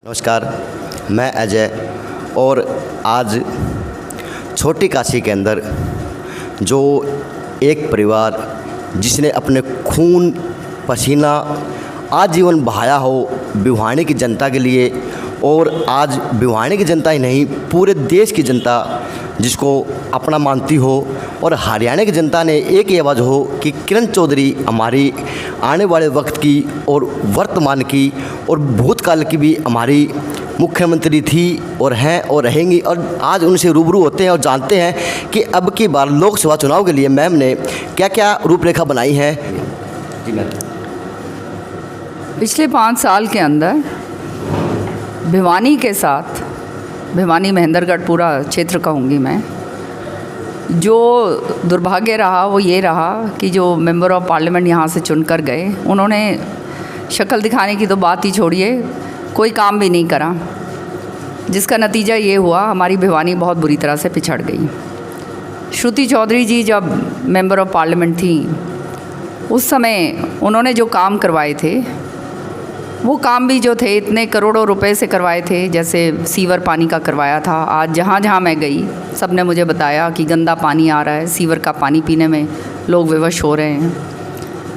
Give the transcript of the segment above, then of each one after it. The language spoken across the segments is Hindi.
नमस्कार, मैं अजय और आज छोटी काशी के अंदर जो एक परिवार जिसने अपने खून पसीना आजीवन बहाया हो भिवानी की जनता के लिए, और आज भिवानी की जनता ही नहीं पूरे देश की जनता जिसको अपना मानती हो, और हरियाणा की जनता ने एक ही आवाज़ हो कि किरण चौधरी हमारी आने वाले वक्त की और वर्तमान की और भूतकाल की भी हमारी मुख्यमंत्री थी और हैं और रहेंगी। और आज उनसे रूबरू होते हैं और जानते हैं कि अब की बार लोकसभा चुनाव के लिए मैम ने क्या क्या रूपरेखा बनाई है। जी मैम। पिछले 5 साल के अंदर भिवानी के साथ, भिवानी महेंद्रगढ़ पूरा क्षेत्र कहूँगी मैं, जो दुर्भाग्य रहा वो ये रहा कि जो मेंबर ऑफ पार्लियामेंट यहाँ से चुनकर गए, उन्होंने शक्ल दिखाने की तो बात ही छोड़िए, कोई काम भी नहीं करा, जिसका नतीजा ये हुआ हमारी भिवानी बहुत बुरी तरह से पिछड़ गई। श्रुति चौधरी जी जब मेंबर ऑफ पार्लियामेंट थी, उस समय उन्होंने जो काम करवाए थे वो काम भी जो थे इतने करोड़ों रुपए से करवाए थे, जैसे सीवर पानी का करवाया था। आज जहाँ जहाँ मैं गई सब ने मुझे बताया कि गंदा पानी आ रहा है, सीवर का पानी पीने में लोग विवश हो रहे हैं।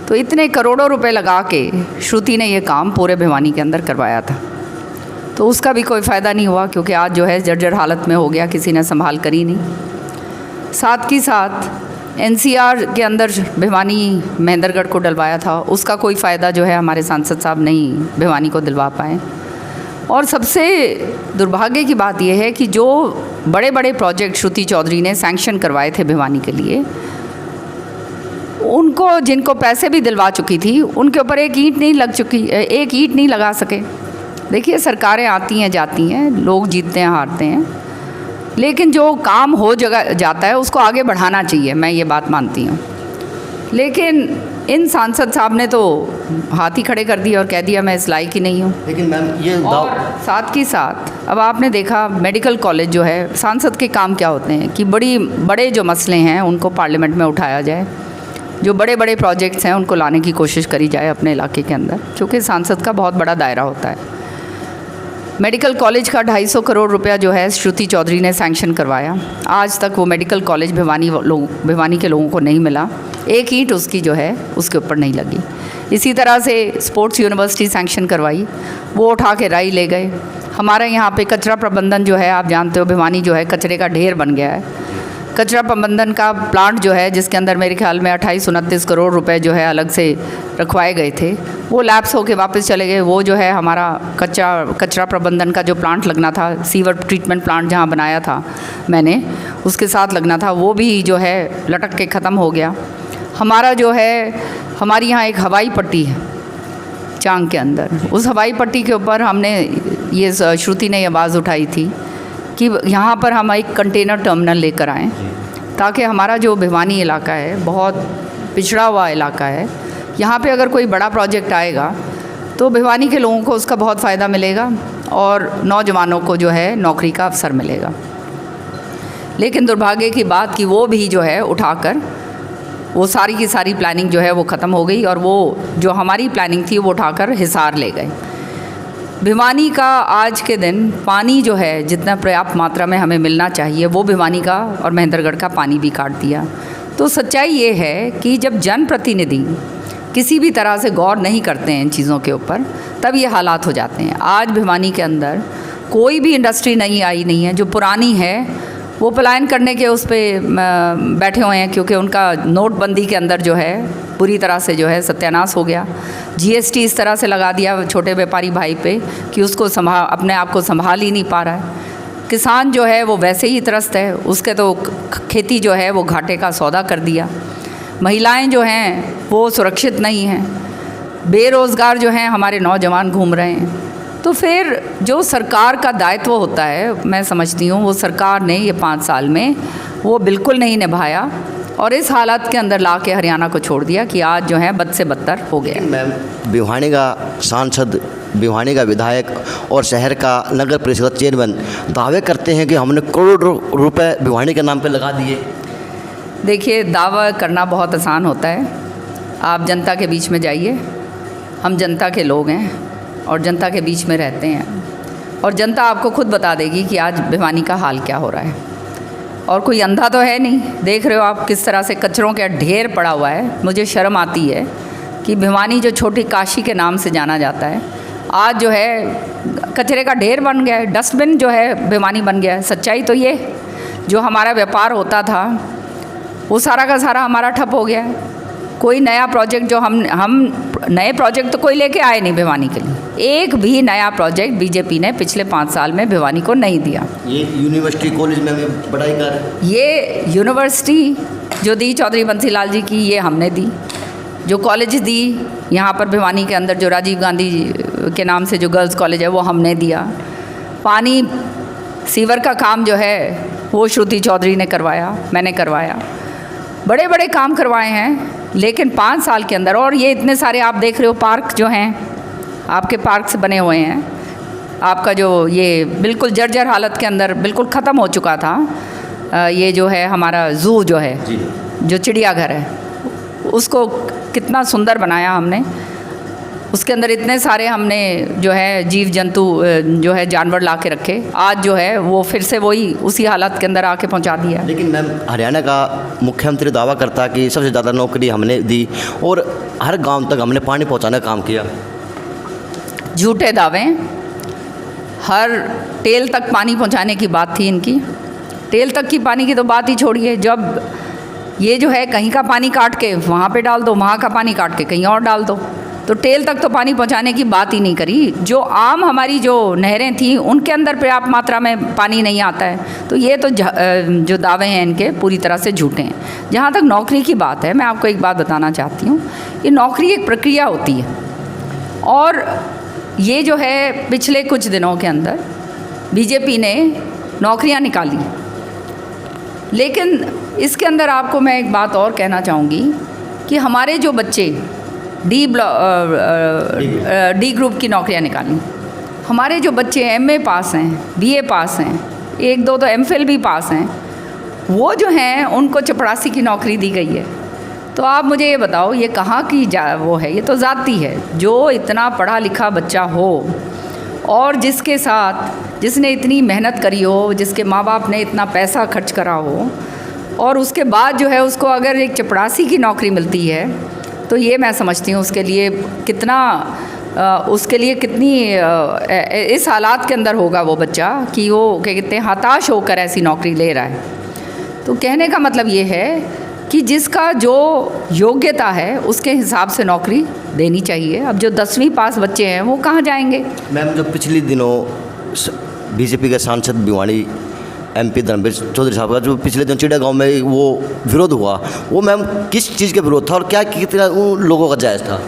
तो इतने करोड़ों रुपए लगा के श्रुति ने ये काम पूरे भिवानी के अंदर करवाया था, तो उसका भी कोई फ़ायदा नहीं हुआ, क्योंकि आज जो है जर्जर हालत में हो गया, किसी ने संभाल कर ही नहीं। साथ ही साथ एनसीआर के अंदर भिवानी महेंद्रगढ़ को डलवाया था, उसका कोई फ़ायदा जो है हमारे सांसद साहब नहीं भिवानी को दिलवा पाए। और सबसे दुर्भाग्य की बात यह है कि जो बड़े बड़े प्रोजेक्ट श्रुति चौधरी ने सैंक्शन करवाए थे भिवानी के लिए, उनको जिनको पैसे भी दिलवा चुकी थी, उनके ऊपर एक ईंट नहीं लगा सके। देखिए, सरकारें आती हैं जाती हैं, लोग जीतते हैं हारते हैं, लेकिन जो काम हो जाता है उसको आगे बढ़ाना चाहिए, मैं ये बात मानती हूँ। लेकिन इन सांसद साहब ने तो हाथ ही खड़े कर दिए और कह दिया मैं इस लायक ही नहीं हूँ। लेकिन मैम ये और साथ ही साथ अब आपने देखा मेडिकल कॉलेज जो है, सांसद के काम क्या होते हैं कि बड़े जो मसले हैं उनको पार्लियामेंट में उठाया जाए, जो बड़े बड़े प्रोजेक्ट्स हैं उनको लाने की कोशिश करी जाए अपने इलाके के अंदर, क्योंकि सांसद का बहुत बड़ा दायरा होता है। मेडिकल कॉलेज का 250 करोड़ रुपया जो है श्रुति चौधरी ने सैंक्शन करवाया, आज तक वो मेडिकल कॉलेज भिवानी के लोगों को नहीं मिला, एक ईंट उसकी जो है उसके ऊपर नहीं लगी। इसी तरह से स्पोर्ट्स यूनिवर्सिटी सैंक्शन करवाई, वो उठा के राई ले गए। हमारे यहाँ पे कचरा प्रबंधन जो है, आप जानते हो भिवानी जो है कचरे का ढेर बन गया है। कचरा प्रबंधन का प्लांट जो है, जिसके अंदर मेरे ख्याल में 28-29 करोड़ रुपए जो है अलग से रखवाए गए थे, वो लैप्स होके वापस चले गए। वो जो है हमारा कचरा प्रबंधन का जो प्लांट लगना था, सीवर ट्रीटमेंट प्लांट जहाँ बनाया था मैंने, उसके साथ लगना था, वो भी जो है लटक के ख़त्म हो गया। हमारा जो है, हमारी यहाँ एक हवाई पट्टी है चांग के अंदर, उस हवाई पट्टी के ऊपर हमने ये श्रुति ने आवाज़ उठाई थी कि यहाँ पर हम एक कंटेनर टर्मिनल लेकर आएँ, ताकि हमारा जो भिवानी इलाका है बहुत पिछड़ा हुआ इलाका है, यहाँ पे अगर कोई बड़ा प्रोजेक्ट आएगा तो भिवानी के लोगों को उसका बहुत फ़ायदा मिलेगा और नौजवानों को जो है नौकरी का अवसर मिलेगा। लेकिन दुर्भाग्य की बात कि वो भी जो है उठाकर वो सारी की सारी प्लानिंग जो है वो ख़त्म हो गई, और वो जो हमारी प्लानिंग थी वो उठाकर हिसार ले गए। भिवानी का आज के दिन पानी जो है जितना पर्याप्त मात्रा में हमें मिलना चाहिए, वो भिवानी का और महेंद्रगढ़ का पानी भी काट दिया। तो सच्चाई ये है कि जब जनप्रतिनिधि किसी भी तरह से गौर नहीं करते हैं इन चीज़ों के ऊपर, तब ये हालात हो जाते हैं। आज भिवानी के अंदर कोई भी इंडस्ट्री नई आई नहीं है, जो पुरानी है वो पलायन करने के उस पर बैठे हुए हैं, क्योंकि उनका नोटबंदी के अंदर जो है पूरी तरह से जो है सत्यानाश हो गया। जीएसटी इस तरह से लगा दिया छोटे व्यापारी भाई पे कि उसको अपने आप को संभाल ही नहीं पा रहा है। किसान जो है वो वैसे ही त्रस्त है, उसके तो खेती जो है वो घाटे का सौदा कर दिया। महिलाएं जो हैं वो सुरक्षित नहीं हैं, बेरोज़गार जो हैं हमारे नौजवान घूम रहे हैं। तो फिर जो सरकार का दायित्व होता है, मैं समझती हूँ वो सरकार ने ये 5 साल में वो बिल्कुल नहीं निभाया, और इस हालत के अंदर ला के हरियाणा को छोड़ दिया कि आज जो है बद से बदतर हो गया। मैम, भिवानी का सांसद, भिवानी का विधायक और शहर का नगर परिषद चेयरमैन दावे करते हैं कि हमने करोड़ों रुपए भिवानी के नाम पे लगा दिए। देखिए, दावा करना बहुत आसान होता है। आप जनता के बीच में जाइए, हम जनता के लोग हैं और जनता के बीच में रहते हैं। और जनता आपको खुद बता देगी कि आज भिवानी का हाल क्या हो रहा है। और कोई अंधा तो है नहीं, देख रहे हो आप किस तरह से कचरों का ढेर पड़ा हुआ है। मुझे शर्म आती है कि भिवानी जो छोटी काशी के नाम से जाना जाता है, आज जो है कचरे का ढेर बन गया है, डस्टबिन जो है भिवानी बन गया है। सच्चाई तो ये, जो हमारा व्यापार होता था वो सारा का सारा हमारा ठप हो गया है। कोई नया प्रोजेक्ट जो हम नए प्रोजेक्ट तो कोई लेके आए नहीं भिवानी के लिए। एक भी नया प्रोजेक्ट बीजेपी ने पिछले 5 साल में भिवानी को नहीं दिया। ये यूनिवर्सिटी कॉलेज में हमें पढ़ाई कर, ये यूनिवर्सिटी जो दी चौधरी बंसीलाल जी की, ये हमने दी। जो कॉलेज दी यहाँ पर भिवानी के अंदर, जो राजीव गांधी के नाम से जो गर्ल्स कॉलेज है, वो हमने दिया। पानी सीवर का काम जो है वो श्रुति चौधरी ने करवाया, मैंने करवाया। बड़े बड़े काम करवाए हैं, लेकिन 5 साल के अंदर। और ये इतने सारे आप देख रहे हो पार्क जो हैं, आपके पार्क से बने हुए हैं। आपका जो ये बिल्कुल जर्जर हालत के अंदर बिल्कुल ख़त्म हो चुका था, ये जो है हमारा ज़ू जो है, जो चिड़ियाघर है, उसको कितना सुंदर बनाया हमने। उसके अंदर इतने सारे हमने जो है जीव जंतु जो है जानवर ला के रखे। आज जो है वो फिर से वही उसी हालत के अंदर आके पहुंचा दिया। लेकिन मैम, हरियाणा का मुख्यमंत्री दावा करता कि सबसे ज़्यादा नौकरी हमने दी और हर गांव तक हमने पानी पहुंचाने का काम किया। झूठे दावे। हर टेल तक पानी पहुंचाने की बात थी इनकी। टेल तक की पानी की तो बात ही छोड़िए। जब ये जो है कहीं का पानी काट के वहाँ पे डाल दो, वहाँ का पानी काट के कहीं और डाल दो, तो टेल तक तो पानी पहुंचाने की बात ही नहीं करी। जो आम हमारी जो नहरें थी उनके अंदर पर्याप्त मात्रा में पानी नहीं आता है। तो ये तो जो दावे हैं इनके पूरी तरह से झूठे हैं। जहाँ तक नौकरी की बात है, मैं आपको एक बात बताना चाहती हूँ। ये नौकरी एक प्रक्रिया होती है, और ये जो है पिछले कुछ दिनों के अंदर बीजेपी ने नौकरियाँ निकाली। लेकिन इसके अंदर आपको मैं एक बात और कहना चाहूँगी कि हमारे जो बच्चे डी ग्रुप की नौकरियां निकाली, हमारे जो बच्चे एमए पास हैं, बीए पास हैं, 1-2 तो एमफिल भी पास हैं, वो जो हैं उनको चपरासी की नौकरी दी गई है। तो आप मुझे ये बताओ, ये कहाँ की वो है? ये तो ज़ाती है। जो इतना पढ़ा लिखा बच्चा हो और जिसके साथ जिसने इतनी मेहनत करी हो, जिसके माँ बाप ने इतना पैसा खर्च करा हो, और उसके बाद जो है उसको अगर एक चपरासी की नौकरी मिलती है, तो ये मैं समझती हूँ उसके लिए कितनी इस हालात के अंदर होगा वो बच्चा कि वो क्या कहते हैं, हताश होकर ऐसी नौकरी ले रहा है। तो कहने का मतलब ये है कि जिसका जो योग्यता है उसके हिसाब से नौकरी देनी चाहिए। अब जो 10वीं पास बच्चे हैं वो कहाँ जाएंगे? मैम, जो पिछले दिनों बीजेपी के सांसद भिवानी MP धर्मवीर चौधरी साहब का जो पिछले दिन चिड़िया गांव में वो विरोध हुआ, वो मैम किस चीज़ के विरोध था और क्या कितना उन लोगों का जायज़ था?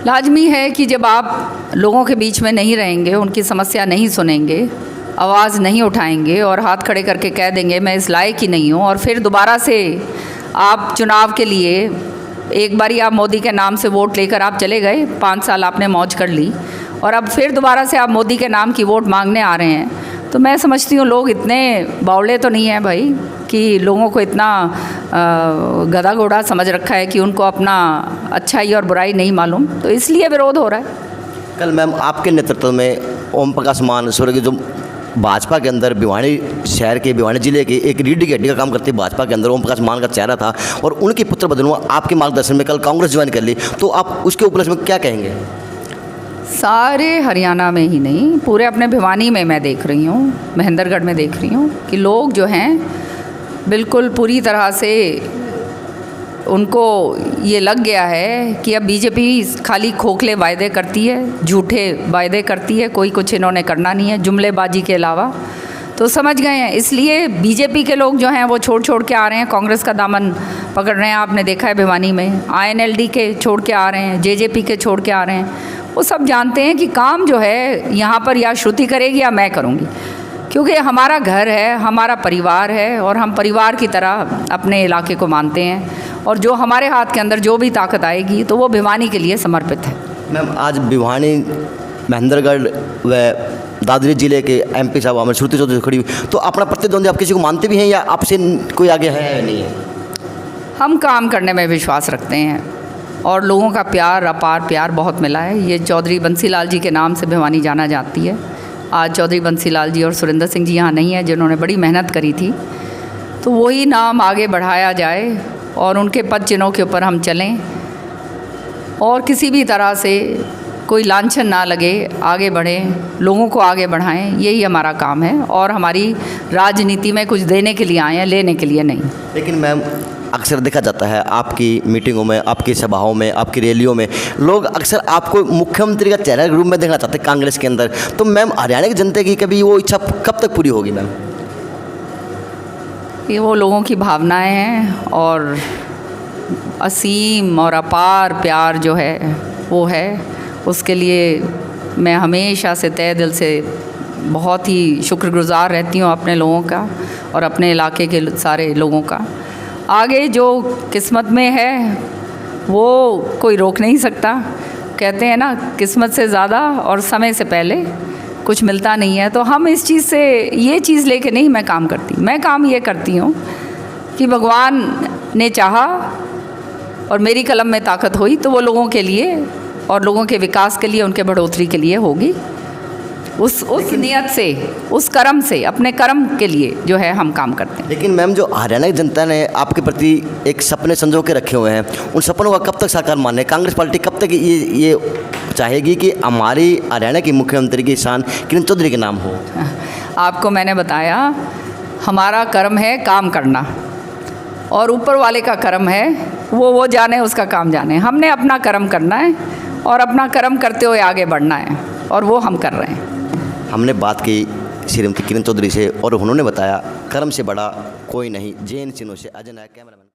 लाजमी है कि जब आप लोगों के बीच में नहीं रहेंगे, उनकी समस्या नहीं सुनेंगे, आवाज़ नहीं उठाएंगे और हाथ खड़े करके कह देंगे मैं इस लायक ही नहीं हूँ, और फिर दोबारा से आप चुनाव के लिए एक बारी आप मोदी के नाम से वोट लेकर आप चले गए, 5 साल आपने मौज कर ली, और अब फिर दोबारा से आप मोदी के नाम की वोट मांगने आ रहे हैं। तो मैं समझती हूँ लोग इतने बावले तो नहीं हैं भाई कि लोगों को इतना गधा घोड़ा समझ रखा है कि उनको अपना अच्छाई और बुराई नहीं मालूम, तो इसलिए विरोध हो रहा है। कल मैम आपके नेतृत्व में ओम प्रकाश मान स्वर्गीय जो भाजपा के अंदर भिवानी शहर के भिवानी जिले के एक रीढ़ की हड्डी का काम करते भाजपा के अंदर ओम प्रकाश मान का चेहरा था, और उनके पुत्र बदनुआ आपके मार्गदर्शन में कल कांग्रेस ज्वाइन कर ली, तो आप उसके उपलक्ष्य में क्या कहेंगे? सारे हरियाणा में ही नहीं, पूरे अपने भिवानी में मैं देख रही हूँ, महेंद्रगढ़ में देख रही हूँ कि लोग जो हैं बिल्कुल पूरी तरह से उनको ये लग गया है कि अब बीजेपी खाली खोखले वायदे करती है, झूठे वायदे करती है, कोई कुछ इन्होंने करना नहीं है जुमलेबाजी के अलावा। तो समझ गए हैं, इसलिए बीजेपी के लोग जो हैं वो छोड़ के आ रहे हैं, कांग्रेस का दामन पकड़ रहे हैं। आपने देखा है भिवानी में INLD के छोड़ के आ रहे हैं, JJP के छोड़ के आ रहे हैं। वो सब जानते हैं कि काम जो है यहाँ पर या श्रुति करेगी या मैं करूँगी, क्योंकि हमारा घर है, हमारा परिवार है, और हम परिवार की तरह अपने इलाके को मानते हैं, और जो हमारे हाथ के अंदर जो भी ताकत आएगी तो वो भिवानी के लिए समर्पित है। मैम, आज भिवानी, महेंद्रगढ़ व दादरी जिले के MP साहब हमें श्रुति चौधरी खड़ी हुई, तो अपना प्रतिद्वंदी आप किसी को मानते भी हैं या आपसे कोई आगे है या नहीं है? हम काम करने में विश्वास रखते हैं और लोगों का प्यार, अपार प्यार बहुत मिला है। ये चौधरी बंसीलाल जी के नाम से भिवानी जाना जाती है। आज चौधरी बंसीलाल जी और सुरेंद्र सिंह जी यहाँ नहीं है, जिन्होंने बड़ी मेहनत करी थी, तो वही नाम आगे बढ़ाया जाए और उनके पद चिन्हों के ऊपर हम चलें और किसी भी तरह से कोई लांछन ना लगे, आगे बढ़ें, लोगों को आगे बढ़ाएं, यही हमारा काम है। और हमारी राजनीति में कुछ देने के लिए आए हैं, लेने के लिए नहीं। लेकिन मैम अक्सर देखा जाता है आपकी मीटिंगों में, आपकी सभाओं में, आपकी रैलियों में लोग अक्सर आपको मुख्यमंत्री का चेहरा के रूप में देखना चाहते हैं कांग्रेस के अंदर। तो मैम हरियाणा की जनता की कभी वो इच्छा कब तक पूरी होगी मैम? ये वो लोगों की भावनाएं हैं और असीम और अपार प्यार जो है वो है, उसके लिए मैं हमेशा से तहे दिल से बहुत ही शुक्रगुजार रहती हूँ अपने लोगों का और अपने इलाके के सारे लोगों का। आगे जो किस्मत में है वो कोई रोक नहीं सकता। कहते हैं ना, किस्मत से ज़्यादा और समय से पहले कुछ मिलता नहीं है। तो हम इस चीज़ से, ये चीज़ लेके नहीं मैं काम करती। मैं काम ये करती हूँ कि भगवान ने चाहा और मेरी कलम में ताकत हुई तो वो लोगों के लिए और लोगों के विकास के लिए, उनके बढ़ोतरी के लिए होगी। उस नियत से, उस कर्म से, अपने कर्म के लिए जो है हम काम करते हैं। लेकिन मैम जो हरियाणा की जनता ने आपके प्रति एक सपने संजो के रखे हुए हैं, उन सपनों का कब तक साकार माने? कांग्रेस पार्टी कब तक ये चाहेगी कि हमारी हरियाणा की मुख्यमंत्री की शान किरण चौधरी के नाम हो? आपको मैंने बताया, हमारा कर्म है काम करना और ऊपर वाले का कर्म है वो जाने, उसका काम जाने। हमने अपना कर्म करना है और अपना कर्म करते हुए आगे बढ़ना है और वो हम कर रहे हैं। हमने बात की श्रीमती किरण चौधरी से और उन्होंने बताया कर्म से बड़ा कोई नहीं। जैन सिन्हों से अजय नायक, कैमरामैन।